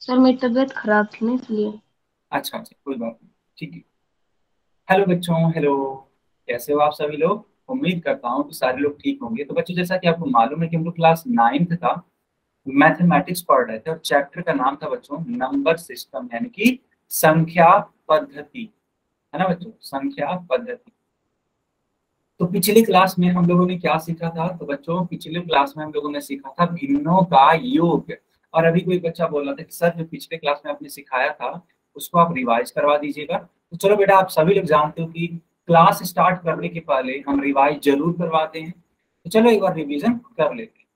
Sir मेरी तबीयत खराब थी ना इसलिए। अच्छा अच्छा, कोई बात नहीं। ठीक है। हेलो बच्चों, हेलो। कैसे हो आप सभी लोग? उम्मीद करता हूँ कि सारे लोग ठीक होंगे। तो बच्चों, जैसा कि आपको मालूम है कि हम लोग क्लास 9th का मैथमेटिक्स पढ़ रहे थे और चैप्टर का नाम था बच्चों नंबर सिस्टम, यानी कि संख्या पद्धति। है ना बच्चों, संख्या पद्धति। तो पिछली क्लास में हम लोगों ने क्या सीखा था? तो बच्चों, पिछले क्लास में हम लोगों ने सीखा था भिन्नों का योग। और अभी कोई बच्चा बोल रहा था कि सर, जो पिछले क्लास में आपने सिखाया था उसको आप रिवाइज करवा दीजिएगा। तो चलो बेटा, आप सभी लोग जानते हो कि क्लास स्टार्ट करने के पहले हम रिवाइज जरूर करवाते हैं। तो चलो एक बार रिवीजन कर लेते हैं।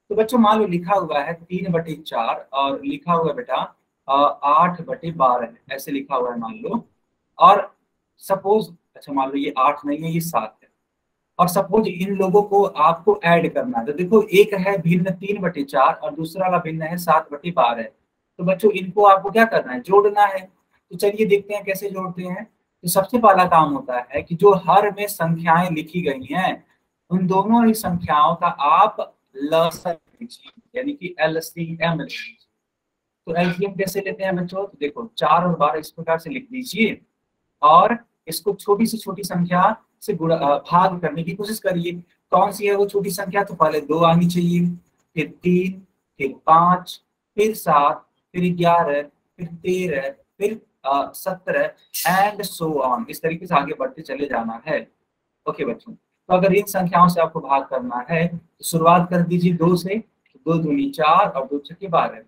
तो बच्चों, मान लो लिखा हुआ है 3/4 और लिखा हुआ है बेटा 8/12, ऐसे लिखा हुआ है मान लो। और सपोज, अच्छा मान लो ये 8 नहीं है, ये 7 है। और सपोज इन लोगों को आपको ऐड करना है, तो देखो एक है भिन्न 3/4 और दूसरा वाला भिन्न है 7/12। तो बच्चों, इनको आपको क्या करना है? जोड़ना है। तो चलिए देखते हैं कैसे जोड़ते हैं। तो सबसे पहला काम होता है कि जो हर में संख्याएं लिखी गई हैं उन दोनों ही संख्याओं का आप लसाअ लीजिए, यानी कि एलसीएम लीजिए। तो एलसीएम कैसे लेते हैं बच्चों? तो देखो 4 और 12 इस प्रकार से लिख दीजिए और इसको छोटी से छोटी संख्या से भाग करने की कोशिश करिए। कौन सी है वो छोटी संख्या? तो पहले 2 आनी चाहिए, फिर 3, फिर 5, फिर 7, फिर 11, फिर 13, फिर 17 एंड सो ऑन। इस तरीके से आगे बढ़ते चले जाना है। ओके बच्चों, तो अगर इन संख्याओं से आपको भाग करना है तो शुरुआत कर दीजिए 2 से। 2 दूनी 4 और 2 छक्के 12।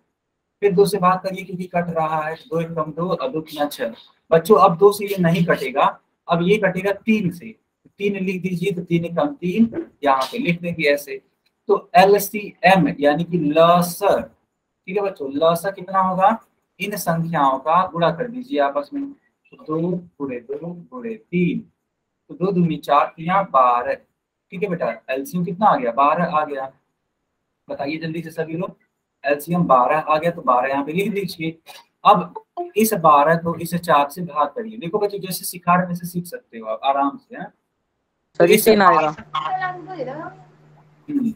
फिर 2 से भाग करिए क्योंकि कट रहा है। 2 एक कम 2 और 2 तीन 6। बच्चों, अब 2 से ये नहीं कटेगा, अब ये कटेगा 3 से। 3 लिख दीजिए, तो 3 एक कम 3, यहाँ पे लिख देंगे ऐसे। तो एलसीएम यानी कि लसर, ठीक है बच्चों, लसर कितना होगा? इन संख्याओं का गुणा कर दीजिए आपस में। तो 2 गुणे 2 गुणे 3, तो 2 दूनी 4, यहाँ 12। ठीक है बेटा, एलसीएम कितना आ गया? 12 आ गया। बताइए जल्दी से सभी लोग। एलसीएम 12 आ गया, तो 12 यहाँ पे लिख दीजिए। अब इस 12 को इस 4 से भाग करिए। देखो बच्चों, जैसे सिखा रहे हैं वैसे सीख सकते हो आप आराम से। है तो सर ये इस 3 आएगा। हम्म,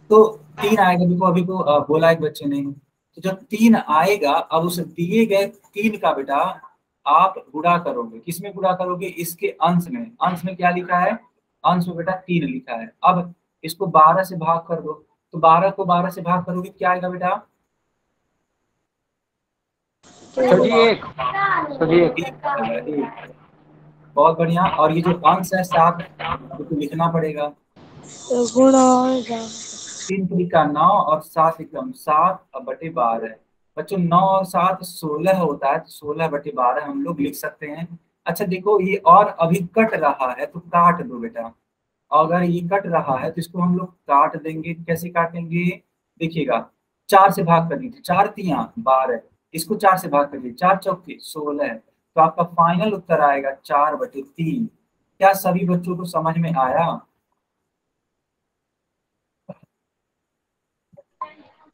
तो 3 आएगा। देखो अभी को बोला एक बच्चे ने। तो जब 3 आएगा, अब उस दिए गए 3 का बेटा आप गुणा करोगे। किसमें गुणा करोगे? इसके अंश में। अंश में क्या लिखा है? अंश में बेटा 3 लिखा है। अब इसको 12 से भाग कर दो। तो 12 को 12 से भाग करोगे, क्या आएगा बेटा? सर बच्चों जी एक। सर जी एक। एक आएगा, एक। बहुत बढ़िया। और ये जो अंश है 7, तो लिखना पड़ेगा। तो गुणा होगा। 3 3 का 9 और 7 × 7 / 12। बच्चों 9 और 7 16 होता है, तो 16/12 हम लोग लिख सकते हैं। अच्छा देखो, ये और अभी कट रहा है तो काट दो बेटा। अगर ये कट रहा है तो इसको हम लोग काट देंगे। कैसे काटेंगे? देखिएगा, 4 से भाग कर दीजिए। 4 तिया 12, इसको 4 से भाग कर दीजिए। 4 चौके 16, तो आपका फाइनल उत्तर आएगा 4/3। क्या सभी बच्चों को समझ में आया?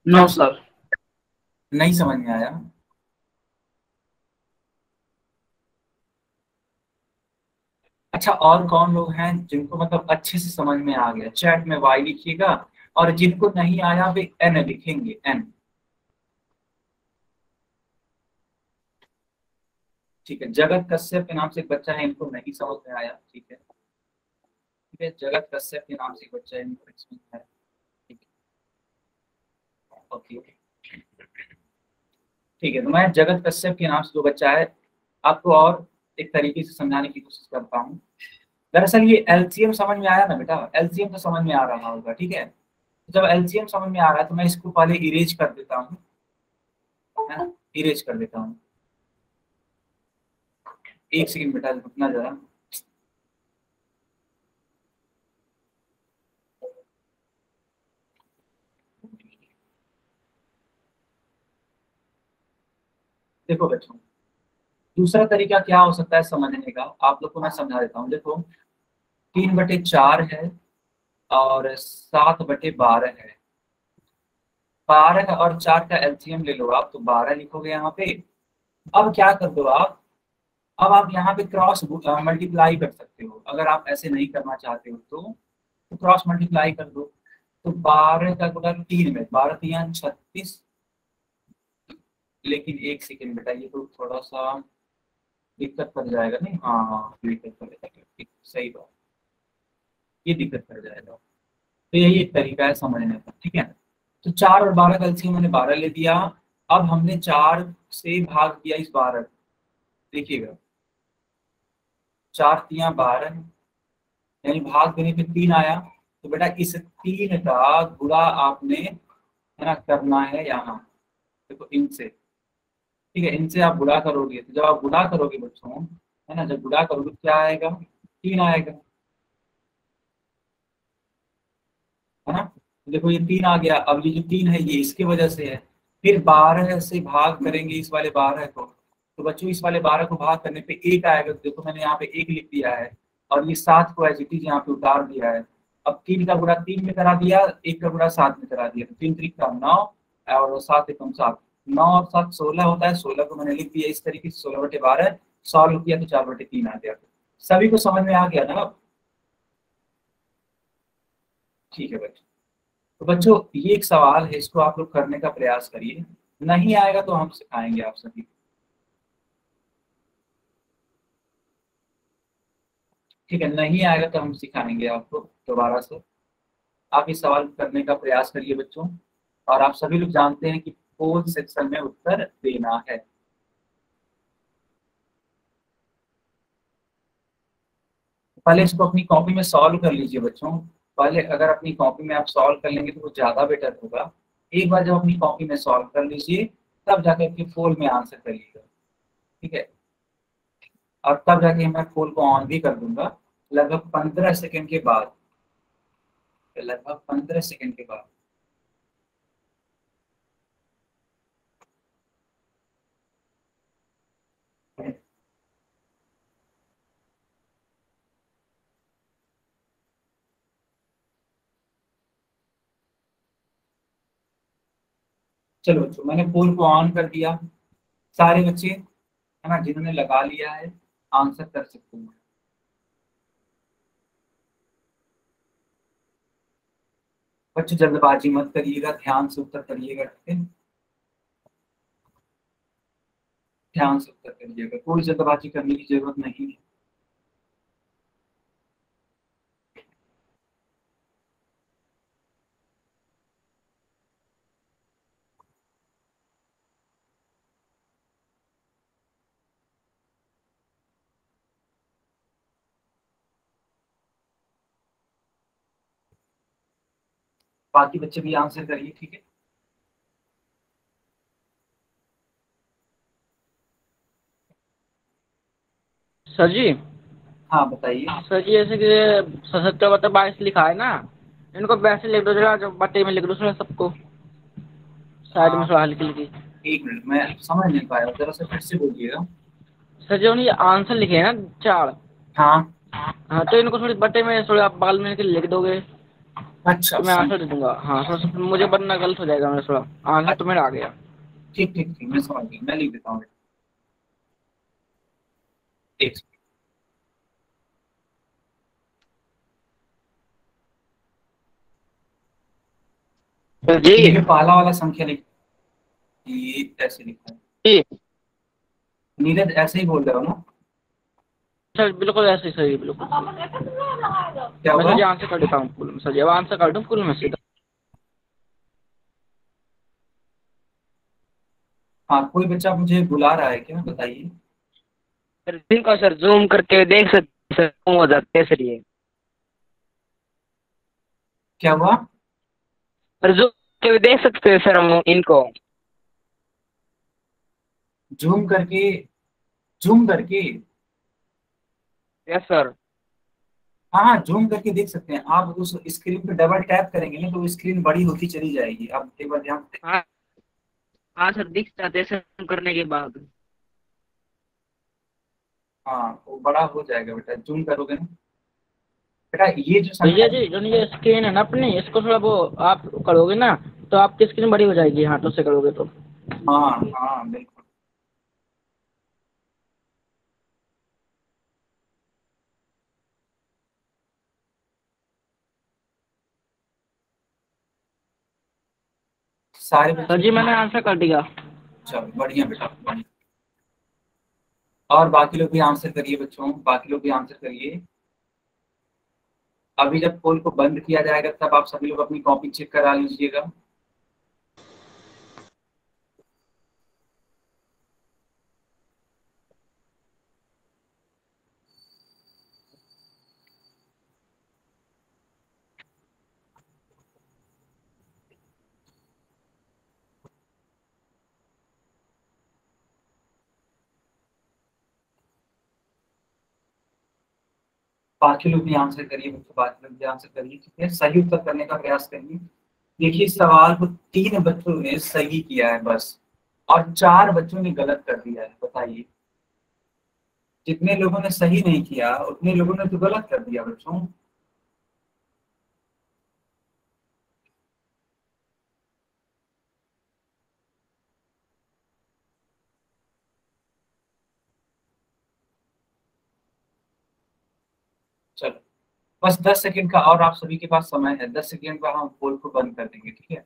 No sir. नहीं समझ में आया? अच्छा, और कौन लोग हैं जिनको मतलब अच्छे से समझ में आ गया? चैट में वाई लिखिएगा। और जिनको नहीं आया वे एन लिखेंगे, एन। ठीक है, जगत कश्यप के नाम से एक बच्चा है, इनको नहीं समझ में आया। ठीक है, ठीक है, जगत कश्यप के नाम से एक बच्चा है, इनको नहीं समझ में आया। ठीक है, ओके। ठीक है, तो मैं जगत कश्यप के नाम से जो बच्चा है आपको और एक तरीके से समझाने की कोशिश करता हूँ। दरअसल ये एलसीएम समझ में आया ना बेटा? एलसीएम तो समझ में आ रहा होगा, ठीक है। तो जब एलसीएम समझ में आ रहा है तो मैं इसको पहले इरेज कर देता हूँ, है ना? इरेज कर देता हूँ। एक सेकंड बेटा, रुकना जरा। देखो बच्चों, दूसरा तरीका क्या हो सकता है समझने का, आप लोग को मैं समझा देता हूँ। देखो 3/4 है और 7/12 है। 12 और 4 का एलसीएम ले लो आप, तो 12 लिखोगे यहाँ पे। अब क्या कर दो आप? अब आप यहाँ पे क्रॉस मल्टीप्लाई कर सकते हो। अगर आप ऐसे नहीं करना चाहते हो तो क्रॉस मल्टीप्लाई कर दो। तो 12 का गुणा 3 में, 12 3 36, लेकिन एक सेकेंड बेटा, ये तो थोड़ा सा दिक्कत कर जाएगा नहीं। हाँ हाँ, दिक्कत कर जाएगा, ठीक, सही बात, ये दिक्कत कर जाएगा। तो यही एक तरीका है समझने का, ठीक है। तो 4 और 12 का एलसीएम मैंने 12 ले दिया। अब हमने 4 से भाग दिया इस 12, देखिएगा 4×3 = 12, यानी भाग देने पे 3 आया। तो बेटा इस 3 का गुणा आपने, है ना, करना है यहाँ, देखो इनसे, ठीक है, इनसे आप गुणा करोगे। तो जब आप गुणा करोगे बच्चों, है ना, जब गुणा करोगे क्या आएगा, 3 आएगा, है ना। तो देखो ये 3 आ गया। अब ये जो 3 है ये इसकी वजह से है। फिर 12 से भाग करेंगे इस वाले 12 को, तो बच्चों इस वाले 12 को भाग करने पे 1 आएगा। तो देखो मैंने यहाँ पे 1 लिख दिया है, और ये 7 को एज इट इज यहाँ पे उतार दिया है। अब 3 का गुणा 3 में करा दिया, 1 का गुणा 7 में करा दिया, तो 3×3 = 9, और 7×1 = 7, 9 और 7 16 होता है। 16 को मैंने लिख दिया इस तरीके से, 16/12 सॉल्व किया तो 4/3 आ गया। सभी को समझ में आ गया ना। ठीक है बच्चों। तो बच्चों ये एक सवाल है, इसको आप लोग करने का प्रयास करिए, नहीं आएगा तो हम सिखाएंगे आप सभी को। ठीक है, नहीं आएगा तो हम सिखाएंगे आपको दोबारा से। आप इस सवाल को करने का प्रयास करिए बच्चों, और आप सभी लोग जानते हैं कि फोर्थ सेक्शन में उत्तर देना है। पहले इसको अपनी कॉपी में सॉल्व कर लीजिए बच्चों। पहले अगर अपनी कॉपी में आप सॉल्व कर लेंगे तो वो ज्यादा बेटर होगा। एक बार जब अपनी कॉपी में सॉल्व कर लीजिए, तब जाकर के फोल में आंसर करिएगा, ठीक है। और तब जाके मैं फोल को ऑन भी कर दूंगा, लगभग 15 सेकंड के बाद, लगभग 15 सेकंड के बाद। चलो बच्चों, मैंने पोल को ऑन कर दिया। सारे बच्चे, है ना, जिन्होंने लगा लिया है, आंसर कर सकते हैं। बच्चों जल्दबाजी मत करिएगा, ध्यान से उत्तर करिएगा, ठीक है। ध्यान से उत्तर करिएगा, कोई जल्दबाजी करने की जरूरत नहीं है। बाकी बच्चे भी आंसर करिए, ठीक है। सर जी। हाँ बताइए। सर जी जैसे कि 77/22 लिखा है ना, इनको वैसे लिख दो जरा, जो बटे में लिख दो उसमें सबको, साइड में हाँ, थोड़ा हल्की लिखी। 1 मिनट, मैं समझ नहीं पाया, जरा से फिर से बोलिएगा। सर जो ये आंसर लिखे हैं ना 4, हाँ, हाँ तो इनको थोड़ी बटे में थोड़ा आप बगल में लिख दोगे अच्छा तो मैं समझ। आंसर दे दूंगा। हाँ थोड़ा सा मुझे बनना गलत हो जाएगा, मेरा थोड़ा आंसर तो मेरा आ गया। ठीक ठीक ठीक, मैं समझ गया, मैं लिख देता हूँ। एक सर जी। ये पहला वाला संख्या लिख, ये ऐसे लिखा है। जी नीरज ऐसे ही बोल रहे हो ना। सर बिल्कुल ऐसे ही सही, बिल्कुल। क्या मैं सर हुआ। जी आंसर कर देता हूँ फुल में, सर जी अब आंसर कर दूँ फुल में सीधा। हाँ, कोई बच्चा मुझे बुला रहा है क्या, बताइए। सर इनको सर जूम करके देख सकते सर, जूम हो जाते हैं सर ये। क्या हुआ। सर जूम करके भी देख सकते हैं सर हम इनको। जूम करके, जूम करके। Yes sir. हाँ हाँ, जूम करके देख सकते हैं। आप उस स्क्रीन पे डबल टैप करेंगे ना, तो वो स्क्रीन बड़ी होती चली जाएगी। आप एक बार ध्यान से। हाँ हाँ सर दिख जाते हैं सर जूम करने के बाद। हाँ, वो बड़ा हो जाएगा बेटा, जूम करोगे ना। बेटा ये जो भैया संख्या, जी जो ये स्क्रीन है ना अपनी, इसको थोड़ा वो आप करोगे ना तो आपकी स्क्रीन बड़ी हो जाएगी हाथों से करोगे तो। हाँ हाँ बिल्कुल। सारे सर बच्चे जी मैंने आंसर कर दिया। चलो बढ़िया बेटा बढ़िया। और बाकी लोग भी आंसर करिए बच्चों, बाकी लोग भी आंसर करिए। अभी जब पोल को बंद किया जाएगा तब आप सभी लोग अपनी कॉपी चेक करा लीजिएगा। बाकी लोग भी आंसर करिए बच्चों, बाकी लोग भी आंसर करिए, ठीक है, सही उत्तर करने का प्रयास करिए। देखिए इस सवाल को 3 बच्चों ने सही किया है बस, और 4 बच्चों ने गलत कर दिया है। बताइए, जितने लोगों ने सही नहीं किया उतने लोगों ने तो गलत कर दिया बच्चों। चलो बस 10 सेकंड का और आप सभी के पास समय है, 10 सेकंड का हम पोल को बंद कर देंगे, ठीक है।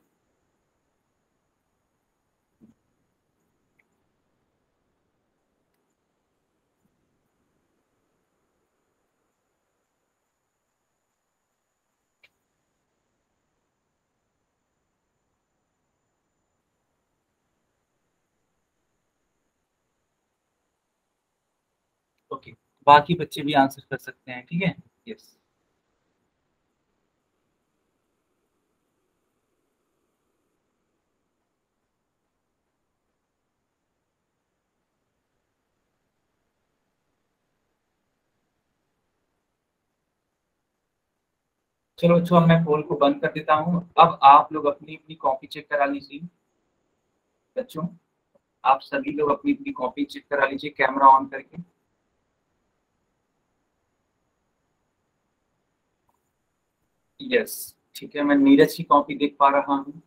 ओके, बाकी बच्चे भी आंसर कर सकते हैं, ठीक है। यस, चलो बच्चों अब मैं पोल को बंद कर देता हूँ। अब आप लोग अपनी अपनी कॉपी चेक करा लीजिए बच्चों, आप सभी लोग अपनी अपनी कॉपी चेक करा लीजिए कैमरा ऑन करके। यस, ठीक है, मैं नीरज की कॉपी देख पा रहा हूँ।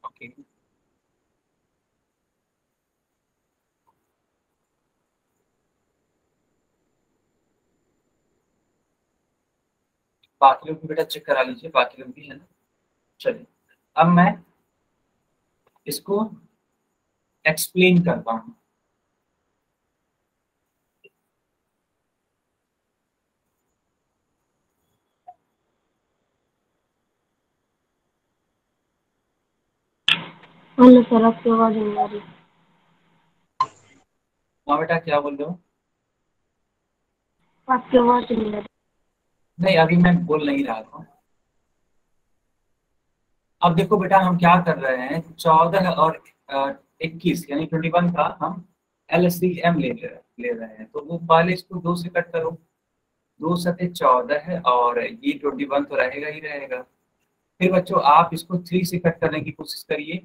ओके, बाकी लोग भी बेटा चेक करा लीजिए, बाकी लोग भी है ना। चलिए अब मैं इसको एक्सप्लेन करता हूँ। हेलो सर, आपकी आवाज नहीं आ रही। हाँ बेटा क्या बोल रहे हो? आपकी आवाज नहीं आ रही। नहीं अभी मैं बोल नहीं रहा था। अब देखो बेटा हम क्या कर रहे हैं, 14 और 21 यानी 21 का हम LCM ले रहे हैं, तो वो पहले इसको 2 से कट करो। 2 सते 14 है और ये 21 तो रहेगा ही रहेगा। फिर बच्चों आप इसको 3 से कट करने की कोशिश करिए,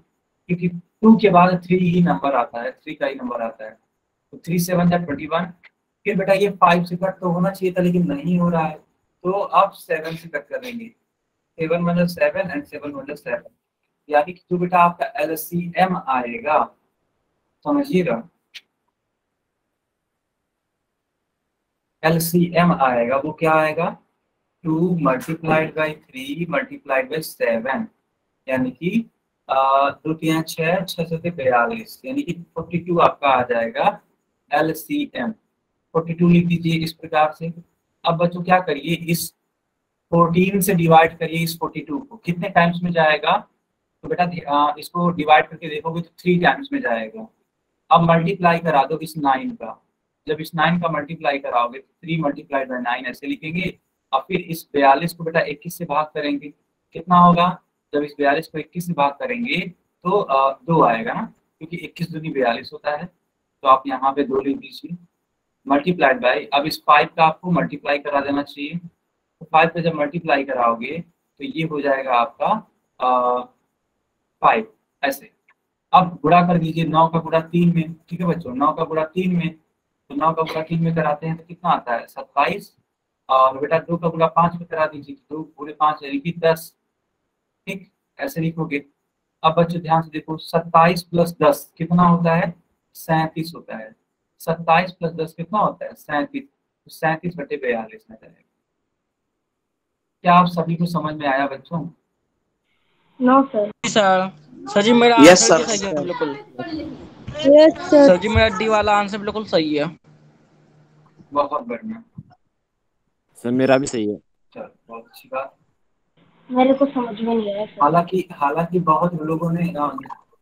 क्योंकि 2 के बाद 3 ही नंबर आता है, 3 का ही नंबर आता है। तो 3 से 1 जा 21। फिर बेटा ये 5 से कट तो होना चाहिए था लेकिन नहीं हो रहा है, तो आप 7 से कट करेंगे। 7 मतलब 7 एंड 7 मतलब 7, यानी कि जो बेटा आपका LCM आएगा, समझिएगा, LCM आएगा वो क्या आएगा, 2 मल्टीप्लाइड बाई 3 मल्टीप्लाइड बाई 7, यानी कि 2 3 6 6 से 42, यानी कि 42 आपका आ जाएगा LCM। 42 लिख दीजिए इस प्रकार से। अब बच्चों क्या करिए, इस 14 से डिवाइड करिए इस 42 को, कितने टाइम्स में जाएगा, तो बेटा इसको डिवाइड करके देखोगे तो 3 टाइम्स में जाएगा। अब मल्टीप्लाई करा दो इस 9 का, जब इस 9 का मल्टीप्लाई कराओगे तो 3 मल्टीप्लाइड बाई 9 ऐसे लिखेंगे। और फिर इस 42 को बेटा 21 से भाग करेंगे, कितना होगा, जब इस 42 को 21 से भाग करेंगे तो 2 आएगा ना, क्योंकि 21 दूनी 42 होता है, तो आप यहाँ पे 2 लिख दीजिए। मल्टीप्लाइड बाई, अब इस 5 का आपको मल्टीप्लाई करा देना चाहिए, तो 5 पे जब मल्टीप्लाई कराओगे तो ये हो जाएगा आपका 5 ऐसे। अब गुणा कर दीजिए, 9 का गुणा 3 में, ठीक है बच्चों, 9 का गुणा 3 में, तो 9 का गुणा 3 में कराते हैं तो कितना आता है 27। और बेटा 2 का गुणा 5 में करा दीजिए, 2 पूरे 5 यानी कि 10, ठीक, ऐसे लिखोगे। अब बच्चों ध्यान से देखो, 27 प्लस 10 कितना होता है, 37 होता है। 27 प्लस 10 कितना होता है, 37, तो 37/42 में जाएगा। क्या आप सभी को समझ में आया बच्चों? No sir. जी सर। सर जी मेरा यस आंसर सर। भी सही है बिल्कुल। Yes sir. सर जी मेरा डी वाला आंसर बिल्कुल सही है। बहुत बढ़िया। सर मेरा भी सही है। चलो बहुत अच्छी बात। मेरे को समझ में नहीं आया सर। हालांकि बहुत लोगों ने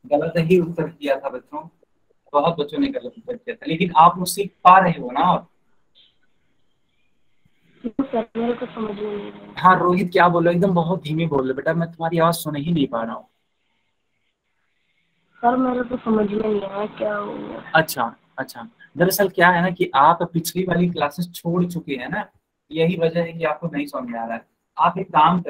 गलत ही उत्तर किया था बच्चों। बहुत बच्चों ने गलत उत्तर किया था, लेकिन आप लोग सीख पा रहे हो ना। सर मेरे को समझ में नहीं आया। हाँ रोहित, क्या बोल रहे हो? एकदम बहुत धीमे बोल रहे हो बेटा, मैं तुम्हारी आवाज सुन ही नहीं पा रहा हूँ। सर मेरे को समझ में नहीं आया क्या हुआ। अच्छा अच्छा। दरअसल क्या है ना कि आप पिछली वाली क्लासेस छोड़ चुके हैं ना, यही वजह है कि आपको नहीं समझ में आ रहा है। आप एक काम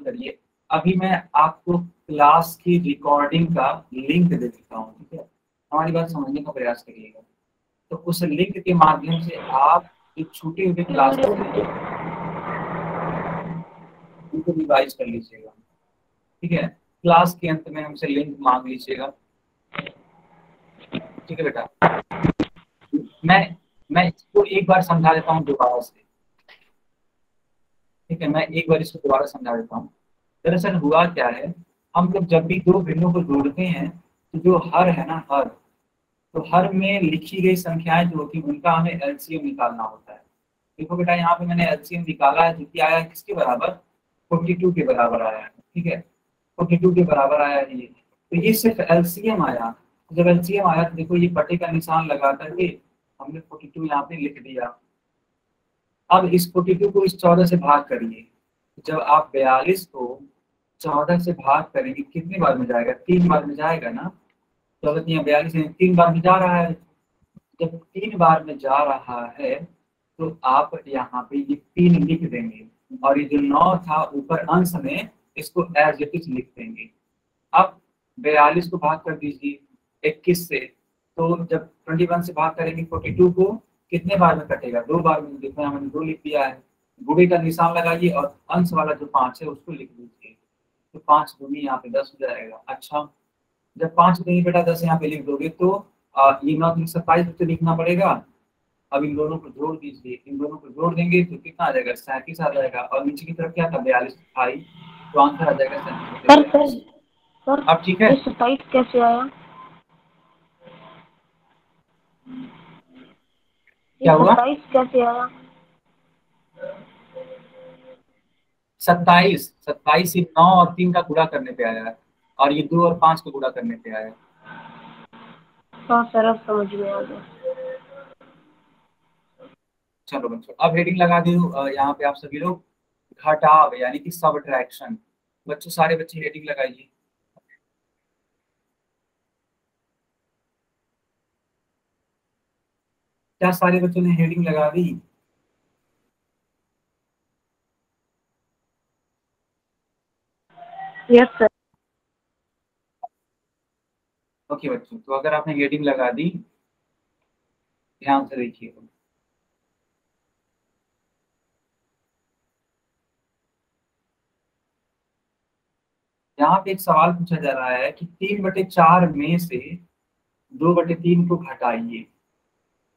करिए, अभी मैं आपको क्लास की रिकॉर्डिंग का लिंक दे देता हूँ, ठीक है? हमारी बात समझने का प्रयास करिएगा। तो उस लिंक के माध्यम से आप जो छूटे हुए क्लासेस हैं उनको रिवाइज कर लीजिएगा, ठीक है? क्लास के अंत में हमसे लिंक मांग लीजिएगा, ठीक है बेटा? मैं मैं इसको एक बार समझा देता हूँ दोबारा से, ठीक है? मैं एक बार इसको दोबारा समझा देता हूँ। दरअसल हुआ क्या है, हम लोग जब भी दो भिन्नों को जोड़ते हैं तो जो हर है ना, हर, तो हर में लिखी गई संख्याएं जो होती हैं उनका हमें एलसीएम निकालना होता है। देखो बेटा, यहाँ पे मैंने एलसीएम निकाला है, जो कि आया है किसके बराबर? 42 के बराबर आया है, ठीक है? 42 के बराबर आया है ये। तो ये सिर्फ एलसीएम आया। तो जब एलसीएम आया तो देखो ये बटे का निशान लगा करके हमने 42 यहाँ पे लिख दिया। अब इस 42 को इस 14 से भाग करिए। जब आप 42 को 14 से भाग करेंगे कितनी बार में जाएगा? 3 बार में जाएगा ना। 14 या 42 3 बार में जा रहा है। जब 3 बार में जा रहा है तो आप यहाँ पे ये 3 लिख देंगे, और ये जो 9 था ऊपर अंश में, इसको एज इट इज लिख देंगे। अब 42 को भाग कर दीजिए 21 से, तो जब 21 से भाग करेंगे 42 को, कितने बार में कटेगा? 2 बार में। देखो यहाँ मैंने 2 लिख दिया है। गुणे का निशान लगाइए और अंश वाला जो 5 है उसको लिख दीजिए। तो 5 दूनी यहाँ पे 10 हो जाएगा। अच्छा, जब 5 दूनी बेटा 10 यहाँ पे लिख दोगे तो ये 9 27 तो लिखना पड़ेगा। अब इन दोनों को जोड़ दीजिए, इन दोनों को जोड़ देंगे तो कितना आ जाएगा? 37 आ जाएगा। और नीचे की तरफ क्या था? 42 आई, तो आंसर आ जाएगा 37। सर अब ठीक है? ये 27 कैसे आया? ये क्या हुआ? 27 कैसे आया? 27 ये 9 और 3 का गुणा करने पे आया है, और ये 2 और 5 का गुणा करने पे आया है। हाँ सर अब समझ में आ गया। चलो बच्चों, अब हेडिंग लगा दी यहाँ पे आप सभी लोग, घटाव यानी कि सबट्रैक्शन। बच्चों सारे बच्चे हेडिंग लगाइए। क्या सारे बच्चों ने हेडिंग लगा दी? Yes sir. ओके बच्चों, तो अगर आपने हेडिंग लगा दी, ध्यान से देखिएगा। यहाँ पे एक सवाल पूछा जा रहा है कि 3/4 में से 2/3 को घटाइए।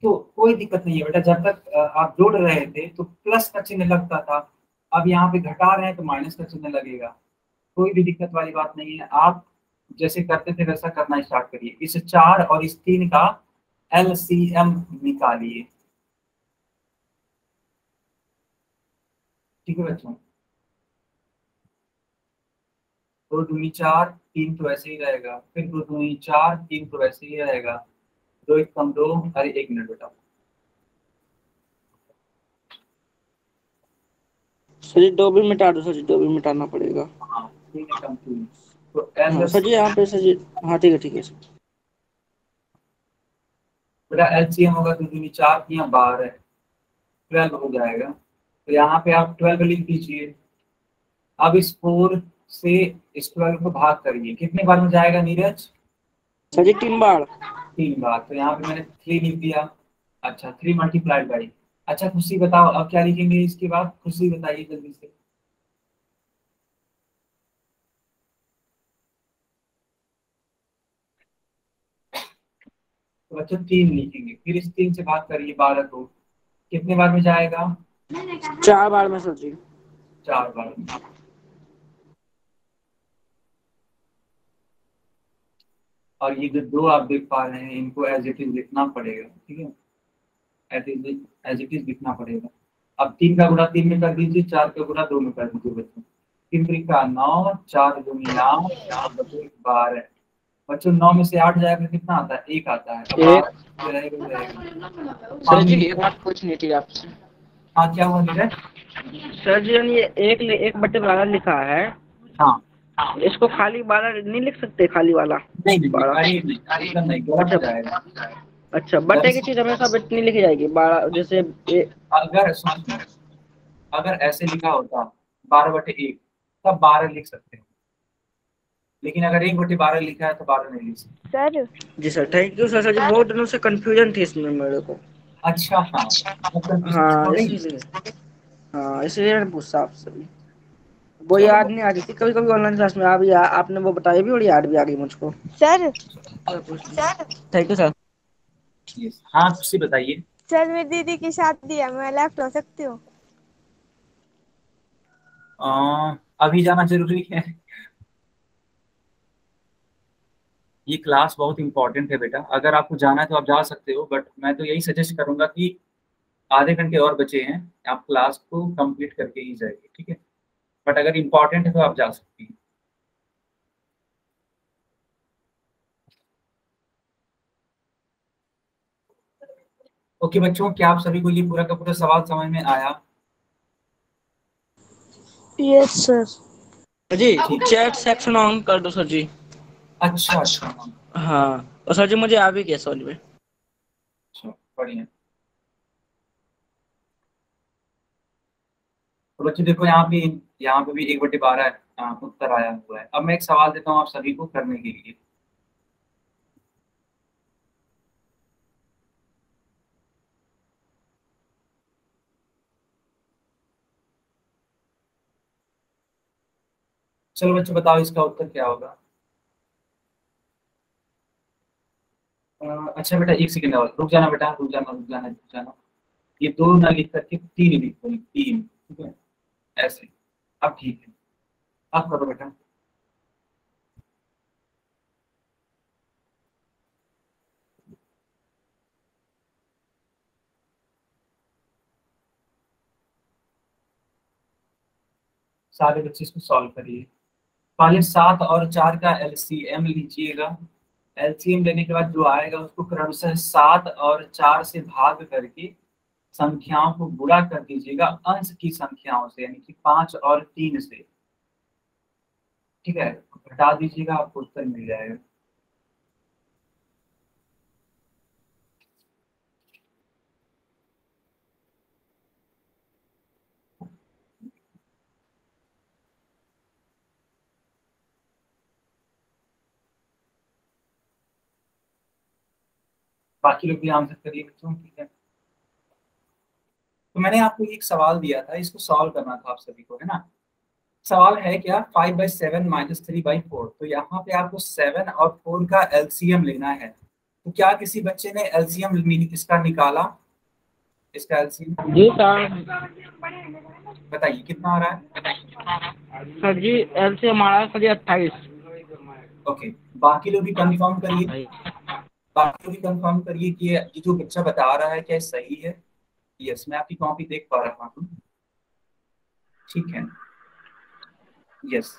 तो कोई दिक्कत नहीं है बेटा, जब तक आप जोड़ रहे थे तो प्लस का चिन्ह लगता था। अब यहाँ पे घटा रहे हैं तो माइनस का चिन्ह लगेगा। कोई भी दिक्कत वाली बात नहीं है। आप जैसे करते थे वैसा करना स्टार्ट करिए। इस 4 और इस 3 का एलसीएम निकालिए, ठीक है बच्चों? 2 दूनी 4, 3 तो ऐसे ही रहेगा, फिर 2 दूनी 4, 3 तो ऐसे ही रहेगा। 2 1 कम 2। अरे 1 मिनट बेटा, सर जी 2 भी मिटा दो, सर जी 2 भी मिटाना पड़ेगा। हाँ 3 कम 3, तो हाँ सर जी यहाँ पे सर जी, हाँ ठीक है सर। बेटा एलसीएम होगा 2 दूनी 4 या 12, 12 हो जाएगा। तो यहाँ पे आप 12 लिख दीजिए। अब इस 4 से इस 12 को भाग करिए, कितने बार में जाएगा नीरज? सर जी 3 बार। 3 बार। तो यहाँ पे मैंने 3 लिख दिया। अच्छा 3 मल्टीप्लाइड बाई। अच्छा खुशी बताओ अब क्या लिखेंगे इसके बाद? खुशी बताइए जल्दी से। तो बच्चों 3 लिखेंगे, फिर इस 3 से भाग करिए 12 को, कितने बार में जाएगा? 4 बार में सर जी। 4 बार में। और ये जो दो आप देख पा रहे हैं इनको एज इट इज लिखना पड़ेगा, ठीक है, एज इट इज लिखना पड़ेगा। अब 3 का गुणा 3 में कर दीजिए, 4 का गुणा 2 में कर दीजिए बच्चों। 3 त्रिका 9, 4 दूनी 8, 12। बच्चों 9 में से 8 जाएगा कितना आता है? 1 आता है। अब एक 12 रहेगा। सर जी एक बात पूछनी थी आपसे। हाँ क्या हुआ नीरज? सर जी ये एक बटे 12 लिखा है, हाँ इसको खाली 12 नहीं लिख सकते? खाली वाला नहीं नहीं 12? अरे नहीं, नहीं गलत हो जाएगा। अच्छा, बटे की चीज हमेशा इतनी लिखी जाएगी 12, जैसे अगर सुनो, अगर ऐसे लिखा होता 12/1 तब 12 लिख सकते हैं, लेकिन अगर 1/12 लिखा है तो 12 नहीं लिख सकते। सर जी sir, thank you sir. Sir जी बहुत दिनों से कंफ्यूजन थी इसमें मेरे को। अच्छा हाँ, वो कंफ्यूजन हाँ हो गई। इसीलिए, हाँ इसलिए मैंने पूछा आपसे भी। वो चलो याद नहीं आ रही थी, कभी कभी ऑनलाइन क्लास में आप आपने वो बताई भी और याद भी आ गई मुझको। Sir thank you sir. yes। हाँ खुशी बताइए। सर मेरी दीदी की शादी है, मैं लेफ्ट हो सकती हूँ? अभी जाना जरूरी है? ये क्लास बहुत इंपॉर्टेंट है बेटा, अगर आपको जाना है तो आप जा सकते हो, बट मैं तो यही सजेस्ट करूंगा कि आधे घंटे और बचे हैं, आप क्लास को कंप्लीट करके ही जाइए, ठीक है। बट अगर इम्पोर्टेंट है तो आप जा सकती हैं। ओके बच्चों, क्या आप सभी को ये पूरा का पूरा सवाल समझ में आया? Yes sir. जी चैट सेक्शन ऑन कर दो सर जी। अच्छा अच्छा हाँ, हाँ और सर जी मुझे आ भी गया समझ में। अच्छा बढ़िया। तो बच्चों देखो यहाँ पे भी 1/12 उत्तर आया हुआ है। अब मैं एक सवाल देता हूँ आप सभी को करने के लिए। चलो बच्चों बताओ इसका उत्तर क्या होगा। अच्छा बेटा एक सेकंड और रुक जाना बेटा, रुक जाना रुक जाना रुक जाना। ये 2 ना लिख करके 3 लिखो, 3, ठीक है ऐसे। अब ठीक है, अब करो बेटा। सारे बच्चे इसको सॉल्व करिए। पहले 7 और 4 का एलसीएम लीजिएगा। एलसीएम लेने के बाद जो आएगा उसको क्रमशः 7 और 4 से भाग करके संख्याओं को गुणा कर दीजिएगा अंश की संख्याओं से, यानी कि 5 और 3 से, ठीक है। घटा दीजिएगा, आपको उत्तर मिल जाएगा। बाकी लोग भी आंसर करिए बच्चों, ठीक है। तो मैंने आपको एक सवाल दिया था, इसको सॉल्व करना था आप सभी को, है ना। सवाल है क्या, 5/7 - 3/4। तो यहाँ पे आपको 7 और 4 का एलसीएम लेना है। तो क्या किसी बच्चे ने एलसीएम इसका निकाला? इसका एलसीएम जी सर। बताइए कितना आ रहा है? सर जी एल से हमारा सर जी 28। ओके, बाकी लोग भी कंफर्म करिए। बाकी लोग भी कंफर्म करिए कि ये जो बच्चा बता रहा है क्या ये सही है। यस, मैं आपकी कॉपी देख पा रहा हूँ, ठीक है। यस,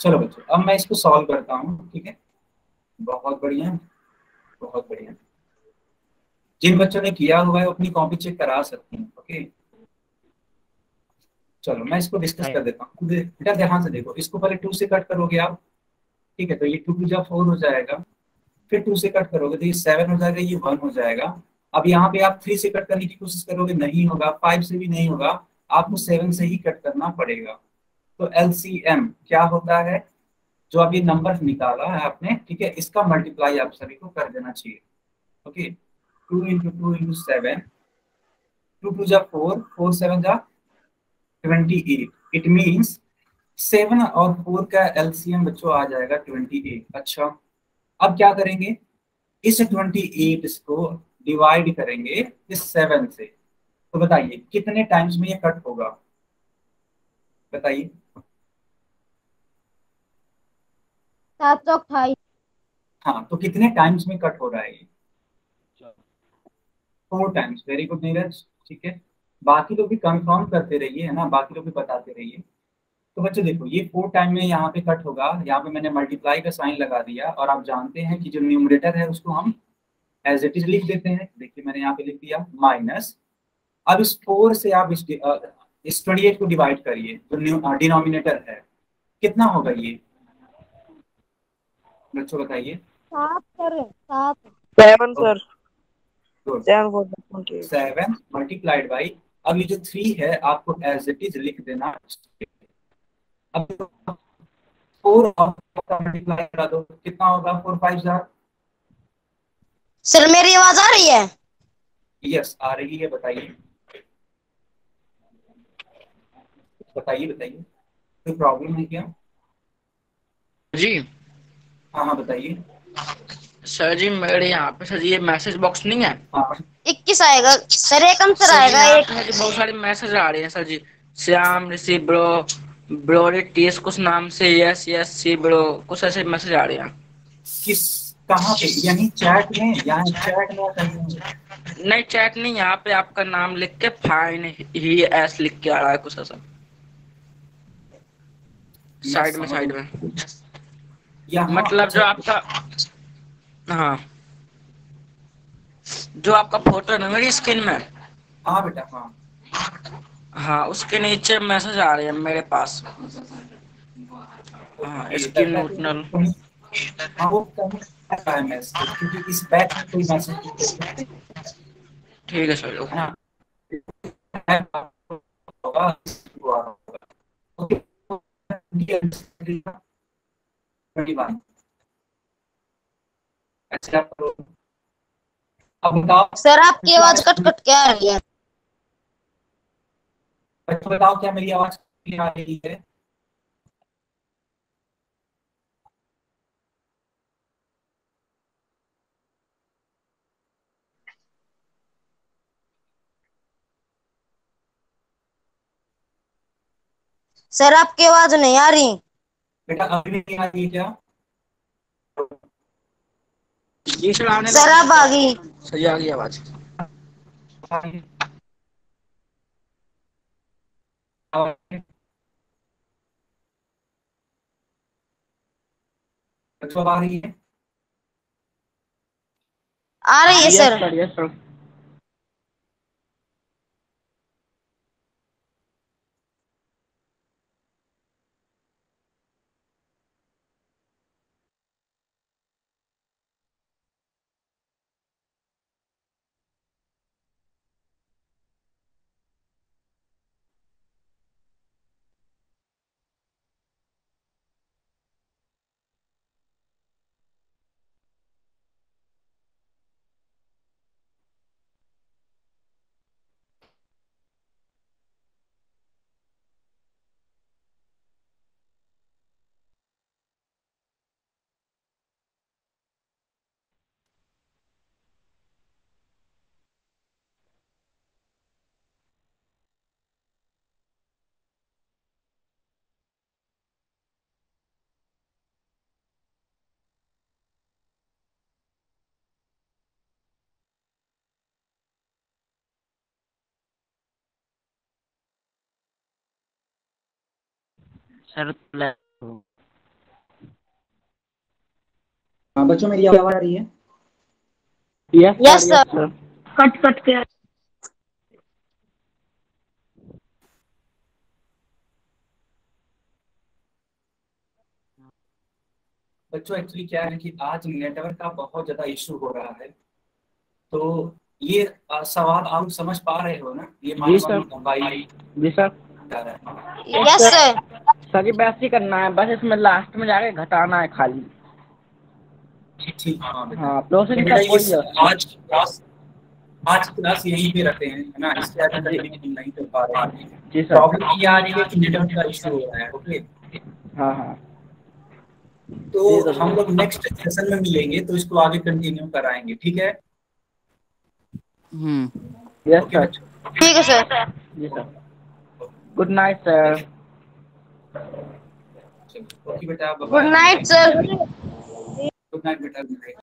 चलो बच्चों अब मैं इसको सॉल्व करता हूँ, ठीक है। बहुत बढ़िया, बहुत बढ़िया। जिन बच्चों ने किया हुआ है वो अपनी कॉपी चेक करा सकते हैं, ओके। चलो मैं इसको डिस्कस कर देता हूँ। बेटा ध्यान से देखो, इसको पहले 2 से कट करोगे आप, ठीक है। तो ये 2 जब 4 हो जाएगा, फिर 2 से कट करोगे तो ये 7 हो जाएगा, ये 1 हो जाएगा। अब यहाँ पे आप 3 से कट करने की कोशिश करोगे, नहीं होगा। 5 से भी नहीं होगा, आपको 7 से ही कट करना पड़ेगा। तो एलसीएम क्या होता है, जो अब ये नंबर निकाला है आपने, ठीक है, इसका मल्टीप्लाई आप सभी को कर देना चाहिए, ओके। 2 × 2 × 7, 2 2 जा 4, 4 7 जा 28। इट मीन्स 7 और 4 का एलसीएम बच्चों आ जाएगा 28। अच्छा, अब क्या करेंगे, इस 28 को डिवाइड करेंगे इस 7 से। तो बताइए कितने टाइम्स में ये कट होगा, बताइए। 728। हाँ, तो कितने टाइम्स में कट हो रहा है ये? 4 टाइम्स। वेरी गुड नीरज, ठीक है। बाकी लोग भी कंफर्म करते रहिए, है ना, बाकी लोग भी बताते रहिए। तो बच्चों देखो, ये 4 टाइम में यहाँ पे कट होगा, यहाँ पे मैंने मल्टीप्लाई का साइन लगा दिया, और आप जानते हैं कि जो न्यूमरेटर है उसको हम एज इट इज लिख देते हैं। देखिए मैंने यहाँ पे लिख दिया माइनस। अब इस 4 से आप इस 28 को डिवाइड करिए, जो डिनोमिनेटर है, कितना होगा ये बच्चों बताइए? 7 sir, 7। 7 sir. Good. 7 for the 28। 7 multiplied by, अब ये जो 3 है आपको एज इट इज लिख देना। अब 4 मल्टीप्लाई करा दो, कितना होगा? 4 5 जार। सर मेरी आवाज आ रही है? यस आ रही है, बताइए बताइए बताइए, कोई प्रॉब्लम है क्या? जी हाँ हाँ बताइए। सर जी, मेरे यहाँ पे सर जी ये मैसेज बॉक्स नहीं है। हाँ 21 आएगा सर, एक आंसर सर जी आएगा यहाँ एक। पे मुझे बहुत सारे मैसेज आ रहे हैं सर जी। श्याम ऋषि ब्रो, ब्रोरिटीस कुछ नाम से, यस यस सी ब्रो, कुछ ऐसे मैसेज आ रहे हैं। किस, कहाँ पे? यानी चैट में, यहाँ चैट में कहीं? नहीं चैट नहीं, यहाँ पे आपका नाम लिख के फाइन ही एस लिख के आ रहा है कुछ ऐसा, साइड में मतलब जो आपका, हाँ जो आपका फोटो है ना मेरी स्क्रीन में, हाँ बेटा हाँ। हाँ उसके नीचे मैसेज आ रहे हैं मेरे पास। हाँ स्क्रीन नोटनल। हाँ वो कहीं है मैसेज, क्योंकि इस बैच में कोई मैसेज नहीं ठीक है सर, है ना। होगा अच्छा, अब बताओ सर आपकी आवाज कट कट के आ रही है। बच्चों, बताओ क्या मेरी आवाज क्लियर आ रही है? सर आपकी आवाज नहीं आ रही। बेटा अभी भी नहीं आ रही है क्या? जी सर आने सर अब आ गई। सही आ गई आवाज। बच्चों आ रही है? आ रही है सर। Yes sir. सर हाँ बच्चों मेरी आवाज आ रही है? Yes sir. कट कट के। बच्चों एक्चुअली क्या है कि आज नेटवर्क का बहुत ज्यादा इशू हो रहा है, तो ये सवाल आप समझ पा रहे हो ना? ये जी सर। भाई जी सर। Yes sir. सर जी वैसे ही करना है, बस इसमें लास्ट में जाके घटाना है खाली। ठीक हाँ बेटा। हाँ प्रोसेस बेटा का ये कोई है। आज क्लास यहीं पे रखते हैं, है ना, इसके आगे कंटिन्यू हम नहीं कर पा रहे हैं। जी सर। प्रॉब्लम ये आ रही है कि नेटवर्क का इशू हो रहा है। ओके, हाँ हाँ तो हम लोग नेक्स्ट सेशन में मिलेंगे, तो इसको आगे कंटिन्यू कराएंगे, ठीक है? Yes okay sir. बच्चों, ठीक है सर। जी sir. Good night sir. Okay बेटा, good night sir. Good good night बेटा, गुड नाइट।